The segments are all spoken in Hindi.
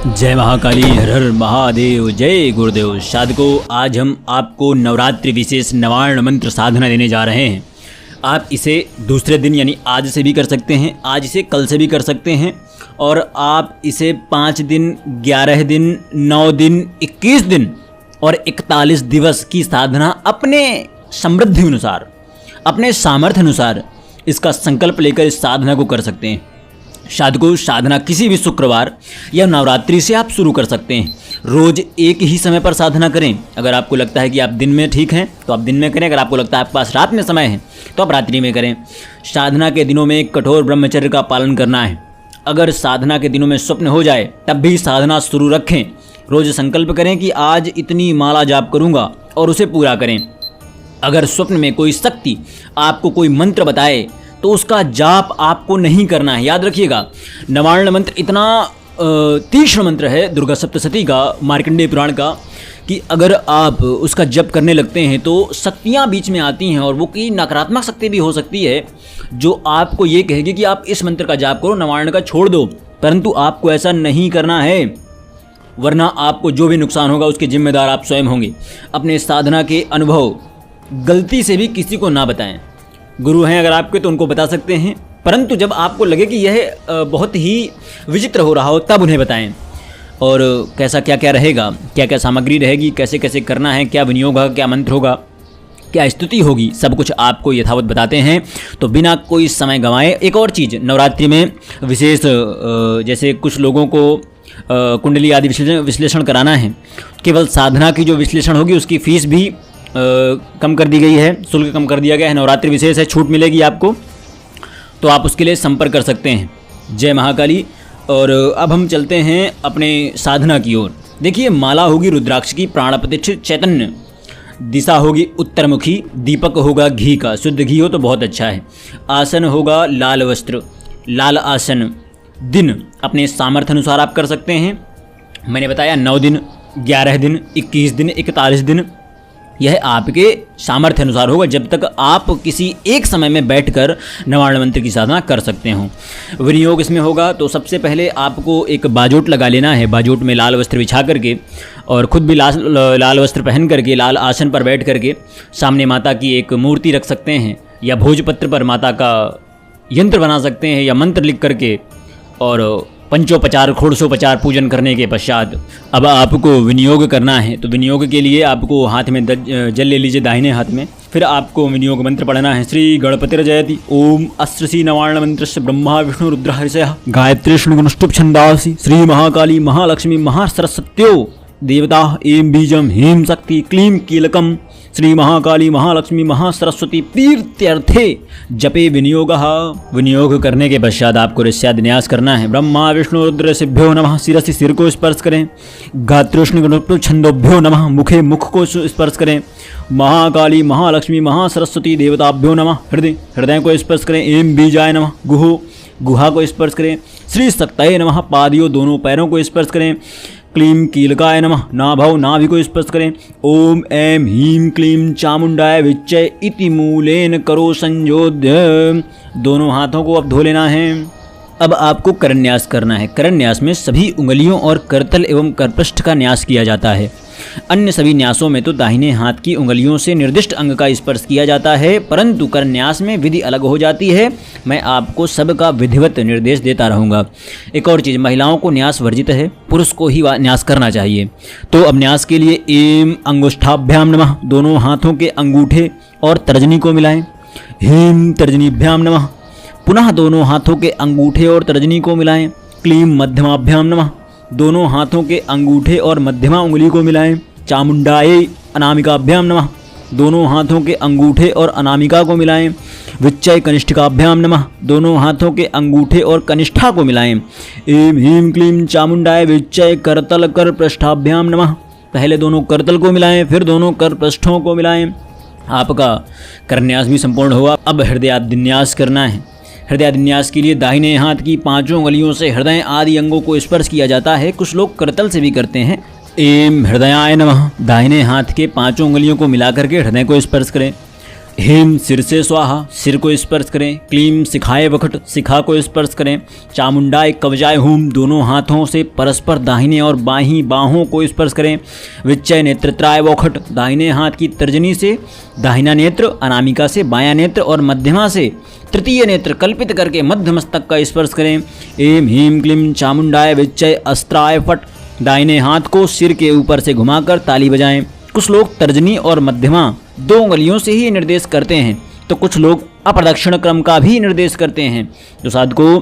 जय महाकाली, हर हर महादेव, जय गुरुदेव। साधकों, आज हम आपको नवरात्रि विशेष नवार्ण मंत्र साधना देने जा रहे हैं। आप इसे दूसरे दिन यानी आज से भी कर सकते हैं, आज इसे कल से भी कर सकते हैं, और आप इसे 5 दिन, 11 दिन, 9 दिन, 21 दिन और 41 दिवस की साधना अपने समृद्धि अनुसार, अपने सामर्थ्य अनुसार इसका संकल्प लेकर इस साधना को कर सकते हैं। साधकों, साधना किसी भी शुक्रवार या नवरात्रि से आप शुरू कर सकते हैं। रोज़ एक ही समय पर साधना करें। अगर आपको लगता है कि आप दिन में ठीक हैं तो आप दिन में करें, अगर आपको लगता है आपके पास रात में समय है तो आप रात्रि में करें। साधना के दिनों में कठोर ब्रह्मचर्य का पालन करना है। अगर साधना के दिनों में स्वप्न हो जाए तब भी साधना शुरू रखें। रोज़ संकल्प करें कि आज इतनी माला जाप करूँगा और उसे पूरा करें। अगर स्वप्न में कोई शक्ति आपको कोई मंत्र बताए तो उसका जाप आपको नहीं करना है। याद रखिएगा, नवार्ण मंत्र इतना तीक्ष्ण मंत्र है दुर्गा सप्तशती का, मार्कंडेय पुराण का, कि अगर आप उसका जप करने लगते हैं तो शक्तियाँ बीच में आती हैं, और वो की नकारात्मक शक्ति भी हो सकती है जो आपको ये कहेगी कि आप इस मंत्र का जाप करो, नवार्ण का छोड़ दो। परंतु आपको ऐसा नहीं करना है, वरना आपको जो भी नुकसान होगा उसके जिम्मेदार आप स्वयं होंगे। अपने साधना के अनुभव गलती से भी किसी को ना बताएं। गुरु हैं अगर आपके तो उनको बता सकते हैं, परंतु जब आपको लगे कि यह बहुत ही विचित्र हो रहा हो तब उन्हें बताएं। और कैसा क्या क्या रहेगा, क्या क्या सामग्री रहेगी, कैसे कैसे करना है, क्या विनियोग होगा, क्या मंत्र होगा, क्या स्तुति होगी, सब कुछ आपको यथावत बताते हैं। तो बिना कोई समय गंवाए, एक और चीज़, नवरात्रि में विशेष जैसे कुछ लोगों को कुंडली आदि विश्लेषण कराना है, केवल साधना की जो विश्लेषण होगी उसकी फीस भी कम कर दी गई है, शुल्क कम कर दिया गया है। नवरात्रि विशेष है, छूट मिलेगी आपको, तो आप उसके लिए संपर्क कर सकते हैं। जय महाकाली। और अब हम चलते हैं अपने साधना की ओर। देखिए, माला होगी रुद्राक्ष की, प्राण प्रतिष्ठित चैतन्य, दिशा होगी उत्तरमुखी, दीपक होगा घी का, शुद्ध घी हो तो बहुत अच्छा है। आसन होगा लाल वस्त्र, लाल आसन। दिन अपने सामर्थ्य अनुसार आप कर सकते हैं। मैंने बताया 9 दिन, 11 दिन, 21 दिन, 41 दिन, यह आपके सामर्थ्य अनुसार होगा, जब तक आप किसी एक समय में बैठकर नवार्ण मंत्र की साधना कर सकते हो। विनियोग इसमें होगा तो सबसे पहले आपको एक बाजोट लगा लेना है। बाजोट में लाल वस्त्र बिछा करके और खुद भी लाल वस्त्र पहन करके लाल आसन पर बैठ करके सामने माता की एक मूर्ति रख सकते हैं, या भोजपत्र पर माता का यंत्र बना सकते हैं, या मंत्र लिख करके, और पंचोपचार षोडशोपचार पूजन करने के पश्चात अब आपको विनियोग करना है। तो विनियोग के लिए आपको हाथ में जल ले लीजिए, दाहिने हाथ में। फिर आपको विनियोग मंत्र पढ़ना है। श्री गणपतिर्जयति ओम अस्त्रसी नवार्ण मंत्रस्य ब्रह्मा विष्णु रुद्र हरिषयः गायत्री श्रृणुष्टुप छंदासि श्री महाकाली महालक्ष्मी महासरस्वत्यो देवता एम बीजम ह्रीं शक्ति क्लीं कीलकम श्री महाकाली महालक्ष्मी महासरस्वती प्रीत्यर्थे जपे विनियोगः। विनियोग करने के पश्चात आपको ऋष्यादिन्यास करना है। ब्रह्मा विष्णु रुद्र सिभ्यो नमः, शिरसि सिर को स्पर्श करें। गात्रोष्ण छंदोभ्यो नमः, मुखे मुख को स्पर्श करें। महाकाली महालक्ष्मी महासरस्वती देवताभ्यो नमः, हृदय को स्पर्श करें। एम बीजाय नमः, गुहा को स्पर्श करें। श्री शक्तये नमः, पादियों दोनों पैरों को स्पर्श करें। क्लीं कीलकाय नमः, नाभौ नाभि को स्पर्श करें। ओम ऐं ह्रीं क्लीं चामुंडाय विच्चय इति मूलेन करो संयोध्य। दोनों हाथों को अब धो लेना है। अब आपको करन्यास करना है। करन्यास में सभी उंगलियों और करतल एवं करपृष्ठ का न्यास किया जाता है। अन्य सभी न्यासों में तो दाहिने हाथ की उंगलियों से निर्दिष्ट अंग का स्पर्श किया जाता है, परंतु करन्यास में विधि अलग हो जाती है। मैं आपको सबका विधिवत निर्देश देता रहूँगा। एक और चीज़, महिलाओं को न्यास वर्जित है, पुरुष को ही न्यास करना चाहिए। तो अब न्यास के लिए एम अंगुष्ठाभ्याम नमः, दोनों हाथों के अंगूठे और तर्जनी को मिलाएं। ह्रीं तर्जनीभ्याम नमः, पुनः दोनों हाथों के अंगूठे और तर्जनी को मिलाएं। क्लीं मध्यमाभ्याम नमः, दोनों हाथों के अंगूठे और मध्यमा उंगली को मिलाएं। चामुंडाये अनामिकाभ्याम नमः, दोनों हाथों के अंगूठे और अनामिका को मिलाएं। विच्चय कनिष्ठिकाभ्याम नमः, दोनों हाथों के अंगूठे और कनिष्ठा को मिलाएं। एम ह्रीं क्लीं चामुंडाय विच्चय करतल कर पृष्ठाभ्याम नमः, पहले दोनों करतल को मिलाएं, फिर दोनों कर पृष्ठों को मिलाएं। आपका करन्यास भी संपूर्ण हुआ। अब हृदयादिन्यास करना है। हृदयादिन्यास के लिए दाहिने हाथ की 5 उंगलियों से हृदय आदि अंगों को स्पर्श किया जाता है। कुछ लोग करतल से भी करते हैं। एम हृदयाय नमः, दाहिने हाथ के 5 उंगलियों को मिला करके हृदय को स्पर्श करें। हेम सिर से स्वाहा, सिर को स्पर्श करें। क्लीम शिखाए वखट, शिखा को स्पर्श करें। चामुंडाय कवचाय हूम, दोनों हाथों से परस्पर दाहिने और बाहीं बाहों को स्पर्श करें। विच्चय नेत्रत्राय वखट, दाहिने हाथ की तर्जनी से दाहिना नेत्र, अनामिका से बायां नेत्र और मध्यमा से तृतीय नेत्र कल्पित करके मध्य मस्तक का स्पर्श करें। एम ह्रीम क्लीम चामुंडाय विच्चय अस्त्राय फट, दाहिने हाथ को सिर के ऊपर से घुमाकर ताली बजाएं। कुछ लोग तर्जनी और मध्यमा 2 उंगलियों से ही निर्देश करते हैं, तो कुछ लोग अप्रदक्षिण क्रम का भी निर्देश करते हैं। तो साधकों,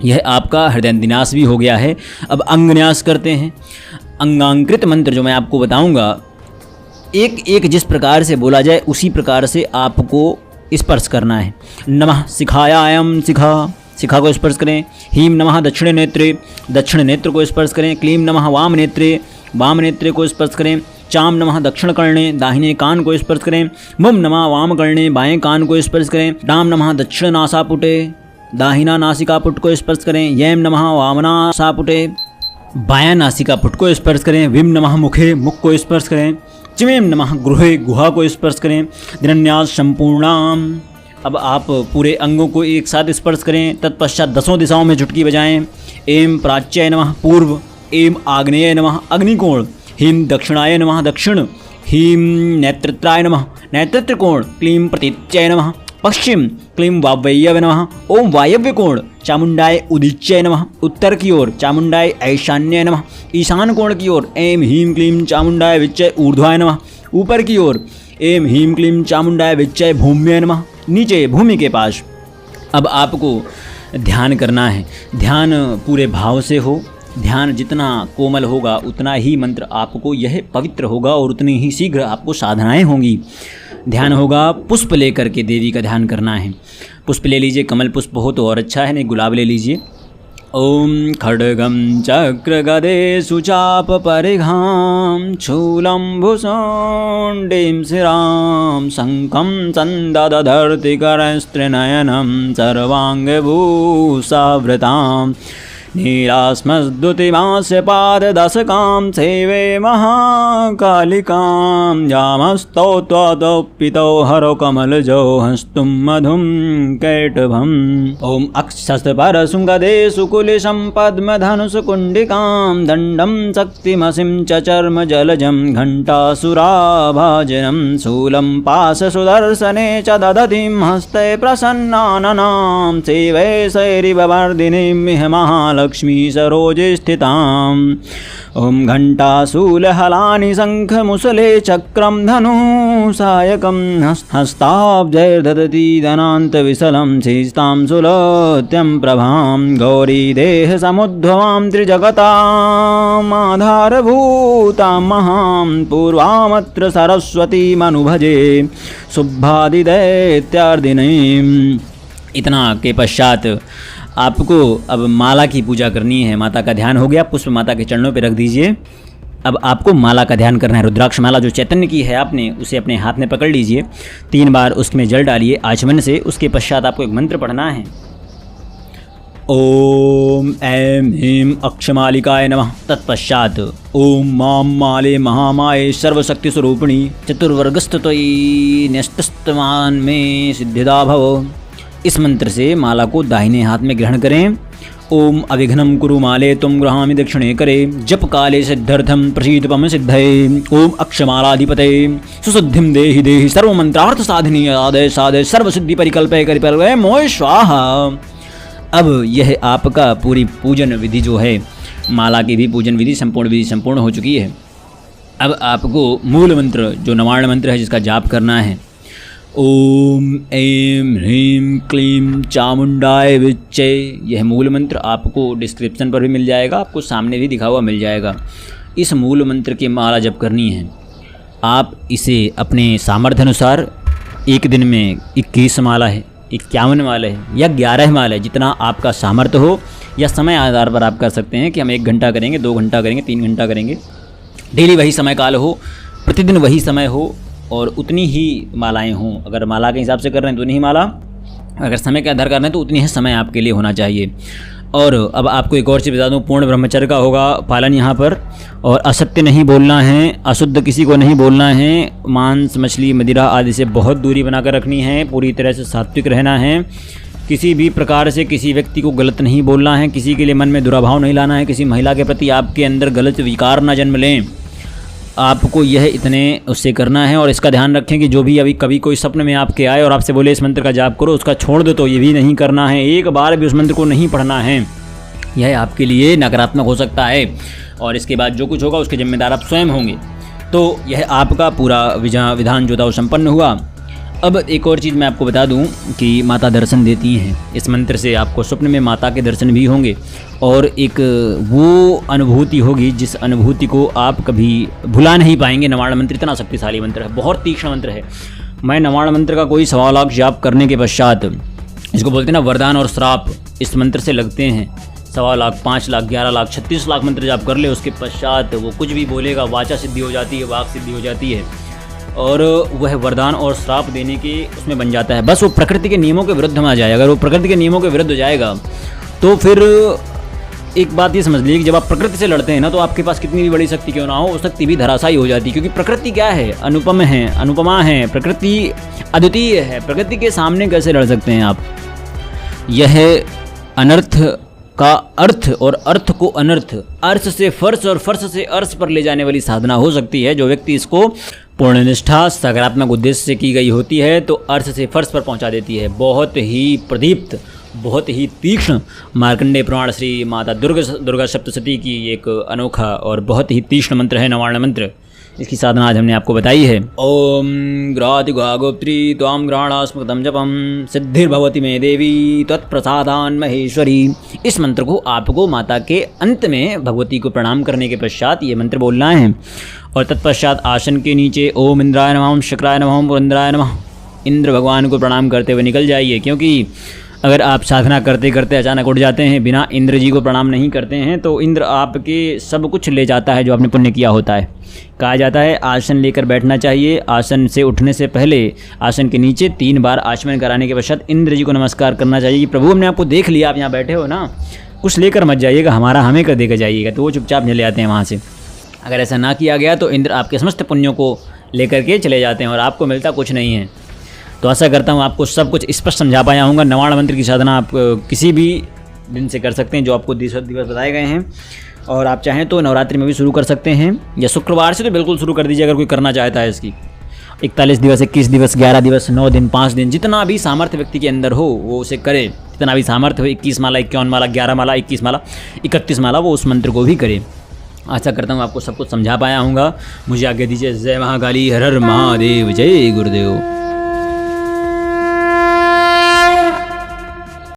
यह आपका हृदयन्यास भी हो गया है। अब अंगन्यास करते हैं। अंगांकृत मंत्र जो मैं आपको बताऊंगा, एक एक जिस प्रकार से बोला जाए उसी प्रकार से आपको स्पर्श करना है। नमः शिखायायम, शिखा, शिखा को स्पर्श करें। हीम नमः दक्षिण नेत्रे, दक्षिण नेत्र को स्पर्श करें। क्लीम नमः वाम नेत्रे, वाम नेत्रे को स्पर्श करें। चाम नमः दक्षिण कर्णे, दाहिने कान को स्पर्श करें। मुम नमः वाम कर्णे, बाएं कान को स्पर्श करें। डाम नमः दक्षिण नासापुटे, दाहिना नासिकापुट को स्पर्श करें। यम नमः वामनासापुटे, बायां नासिकापुट को स्पर्श करें। विम नमः मुखे, मुख को स्पर्श करें। चिमेम नमः गृहे, गुहा को स्पर्श करें। दिनन्यास संपूर्णाम, अब आप पूरे अंगों को एक साथ स्पर्श करें। तत्पश्चात 10 दिशाओं में झुटकी बजाएं। एम प्राच्याय नमः पूर्व, एम आग्नेय नमः अग्निकोण, हीम दक्षिणाय नमः दक्षिण, हीम नेत्रत्राय नमः नेत्रत्र कोण, क्लीम प्रतीच्याय नमः पश्चिम, क्लीम वायव्य नमः ओम वायव्य कोण। चामुंडाय उदीच्याय नमः उत्तर की ओर, चामुंडाय ऐशान्याय नमः ईशान कोण की ओर। एम हीम क्लीम चामुंडाय विच्चय ऊर्ध्वाय नमः ऊपर की ओर। एम हीम क्लीम चामुंडाय विच्चय भूम्याय नमः नीचे भूमि के पास। अब आपको ध्यान करना है। ध्यान पूरे भाव से हो। ध्यान जितना कोमल होगा उतना ही मंत्र आपको यह पवित्र होगा और उतनी ही शीघ्र आपको साधनाएं होंगी। ध्यान होगा पुष्प लेकर के देवी का ध्यान करना है। पुष्प ले लीजिए, कमल पुष्प हो तो और अच्छा है, नहीं गुलाब ले लीजिए। ओम खड्गम चक्र गदे सुचाप परिघाम शूलं भुसुण्डीं शिरां शङ्खं सन्ददधर्ति करस्त्रिनयनं सर्वाङ्गभूषावृतां नीलास्मद्युतिमास्य पाददशकां सेवे महाकालिकां यामस्तौ त्वदोपितौ हरो कमलजौ हस्तुं मधुं कैटभम्। ॐ अक्षस्तपरशृङ्गदेषु कुलिशं पद्मधनुषकुण्डिकां दण्डं शक्तिमसिं च चर्मजलजं घण्टासुराभाजनं शूलं पाशसुदर्शने च ददतिं हस्ते प्रसन्नाननां सेवे शैरिववर्धिनीं महालक्ष्मी लक्ष्मी सरोजे स्थिताम्। ओम घंटाशूलहलानि शंखमुसले चक्रं धनुसायकं हस्ताब्जैर्दधति धनान्तविशलं शिस्तां सुलोत्यं प्रभां गौरी देहसमुद्भवां त्रिजगतामाधारभूतां महां पूर्वामत्र सरस्वतीमनुभजे शुभादिदैत्यार्दिनीम्। इतना के पश्चात आपको अब माला की पूजा करनी है। माता का ध्यान हो गया, पुष्प माता के चरणों पे रख दीजिए। अब आपको माला का ध्यान करना है। रुद्राक्ष माला जो चैतन्य की है आपने उसे अपने हाथ में पकड़ लीजिए। 3 बार उसमें जल डालिए आचमन से। उसके पश्चात आपको एक मंत्र पढ़ना है। ओम ऐं ह्रीं अक्षमालिकाय नमः। तत्पश्चात ओम मां माले महामाये सर्वशक्ति स्वरूपिणी चतुर्वर्गस्तत्वयी न्यस्तस्तमान में सिद्धिदा भव। इस मंत्र से माला को दाहिने हाथ में ग्रहण करें। ओम अविघ्नं कुरु माले तुम गृहामि दक्षिणे करे जप काले सिद्धर्थम प्रसीदपम सिद्धये। ओम अक्षमालाधिपते सुसिद्धिं देहि देहि सर्वमंत्रार्थ साधिनी आदय सादय सर्वसिद्धि परिकल्पय करिपल्पय मोय स्वाहा। अब यह आपका पूरी पूजन विधि जो है, माला की भी पूजन विधि संपूर्ण हो चुकी है। अब आपको मूल मंत्र जो नवार्ण मंत्र है जिसका जाप करना है। ओम ऐं ह्रीं क्लीं चामुंडाय विच्चे, यह मूल मंत्र आपको डिस्क्रिप्शन पर भी मिल जाएगा, आपको सामने भी दिखा हुआ मिल जाएगा। इस मूल मंत्र की माला जब करनी है आप इसे अपने सामर्थ्य अनुसार एक दिन में 21 माला है, 51 माला है या 11 माला है, जितना आपका सामर्थ्य हो, या समय आधार पर आप कर सकते हैं कि हम 1 घंटा करेंगे, 2 घंटा करेंगे, 3 घंटा करेंगे। डेली वही समय काल हो, प्रतिदिन वही समय हो और उतनी ही मालाएं हों। अगर माला के हिसाब से कर रहे हैं तो उतनी ही माला, अगर समय के आधार कर रहे हैं तो उतनी ही समय आपके लिए होना चाहिए। और अब आपको एक और चीज़ बता दूं, पूर्ण ब्रह्मचर्य का होगा पालन यहाँ पर, और असत्य नहीं बोलना है, अशुद्ध किसी को नहीं बोलना है, मांस मछली मदिरा आदि से बहुत दूरी बनाकर रखनी है, पूरी तरह से सात्विक रहना है, किसी भी प्रकार से किसी व्यक्ति को गलत नहीं बोलना है, किसी के लिए मन में दुराभाव नहीं लाना है, किसी महिला के प्रति आपके अंदर गलत विकार ना जन्म लें, आपको यह इतने उससे करना है। और इसका ध्यान रखें कि जो भी अभी कभी कोई सपने में आपके आए और आपसे बोले इस मंत्र का जाप करो, उसका छोड़ दो, तो ये भी नहीं करना है, एक बार भी उस मंत्र को नहीं पढ़ना है, यह आपके लिए नकारात्मक हो सकता है और इसके बाद जो कुछ होगा उसके जिम्मेदार आप स्वयं होंगे। तो यह आपका पूरा विधान जो था वो संपन्न हुआ। अब एक और चीज़ मैं आपको बता दूं कि माता दर्शन देती हैं, इस मंत्र से आपको स्वप्न में माता के दर्शन भी होंगे और एक वो अनुभूति होगी जिस अनुभूति को आप कभी भुला नहीं पाएंगे। नवार्ण मंत्र इतना शक्तिशाली मंत्र है, बहुत तीक्ष्ण मंत्र है। मैं नवार्ण मंत्र का कोई 1.25 लाख जाप करने के पश्चात, इसको बोलते हैं ना वरदान और श्राप, इस मंत्र से लगते हैं। 1.25 लाख, 5 लाख, 11 लाख, 36 लाख मंत्र जाप कर ले, उसके पश्चात वो कुछ भी बोलेगा वाचा सिद्धि हो जाती है, वाक सिद्धि हो जाती है और वह वरदान और श्राप देने के उसमें बन जाता है। बस वो प्रकृति के नियमों के विरुद्ध में आ जाएगा। अगर वो प्रकृति के नियमों के विरुद्ध हो जाएगा तो फिर एक बात ये समझ लीजिए कि जब आप प्रकृति से लड़ते हैं ना, तो आपके पास कितनी भी बड़ी शक्ति क्यों ना हो, वो शक्ति भी धराशायी हो जाती है। क्योंकि प्रकृति क्या है, अनुपम है, अनुपमा है, प्रकृति अद्वितीय है। प्रकृति के सामने कैसे लड़ सकते हैं आप। यह अनर्थ का अर्थ और अर्थ को अनर्थ, अर्थ से फर्श और फर्श से अर्श पर ले जाने वाली साधना हो सकती है। जो व्यक्ति इसको पूर्ण निष्ठा सकारात्मक उद्देश्य से की गई होती है तो अर्थ से फर्श पर पहुंचा देती है। बहुत ही प्रदीप्त, बहुत ही तीक्ष्ण मार्कंडेय पुराण श्री माता दुर्गा सप्तशती की एक अनोखा और बहुत ही तीक्ष्ण मंत्र है नवार्ण मंत्र। इसकी साधना आज हमने आपको बताई है। ओम ग्रातिगागोत्री त्वाम ग्राणास्मृतम जपम सिद्धिर्भवति मे देवी तत्प्रसादान महेश्वरी। इस मंत्र को आपको माता के अंत में भगवती को प्रणाम करने के पश्चात ये मंत्र बोलना है और तत्पश्चात आसन के नीचे ओम इंद्राय नमः, ओम शुक्राय नमः, ओम पुरंदराय नमः, इंद्र भगवान को प्रणाम करते हुए निकल जाइए। क्योंकि अगर आप साधना करते करते अचानक उठ जाते हैं, बिना इंद्र जी को प्रणाम नहीं करते हैं, तो इंद्र आपके सब कुछ ले जाता है जो आपने पुण्य किया होता है। कहा जाता है आसन लेकर बैठना चाहिए, आसन से उठने से पहले आसन के नीचे 3 बार आचमन कराने के पश्चात इंद्र जी को नमस्कार करना चाहिए कि प्रभु हमने आपको देख लिया, आप यहाँ बैठे हो ना, कुछ लेकर मत जाइएगा, हमारा हमें कर देकर जाइएगा। तो वो चुपचाप चले आते हैं वहाँ से। अगर ऐसा ना किया गया तो इंद्र आपके समस्त पुण्यों को लेकर के चले जाते हैं और आपको मिलता कुछ नहीं है। तो आशा करता हूँ आपको सब कुछ स्पष्ट समझा पाया हूँगा। नवार्ण मंत्र की साधना आप किसी भी दिन से कर सकते हैं जो आपको दिवस बताए गए हैं, और आप चाहें तो नवरात्रि में भी शुरू कर सकते हैं या शुक्रवार से तो बिल्कुल शुरू कर दीजिए अगर कोई करना चाहता है। इसकी 41 दिवस, 21 दिवस, 11 दिवस, 9 दिन, 5 दिन, जितना भी सामर्थ्य व्यक्ति के अंदर हो वो उसे करे। जितना भी सामर्थ्य हो, 21 माला, 51 माला, 11 माला, 21 माला, 31 माला, वो उस मंत्र को भी करे। आशा करता हूँ आपको सब कुछ समझा पाया हूँगा। मुझे आगे दीजिए। जय महाकाली, हर हर महादेव, जय गुरुदेव।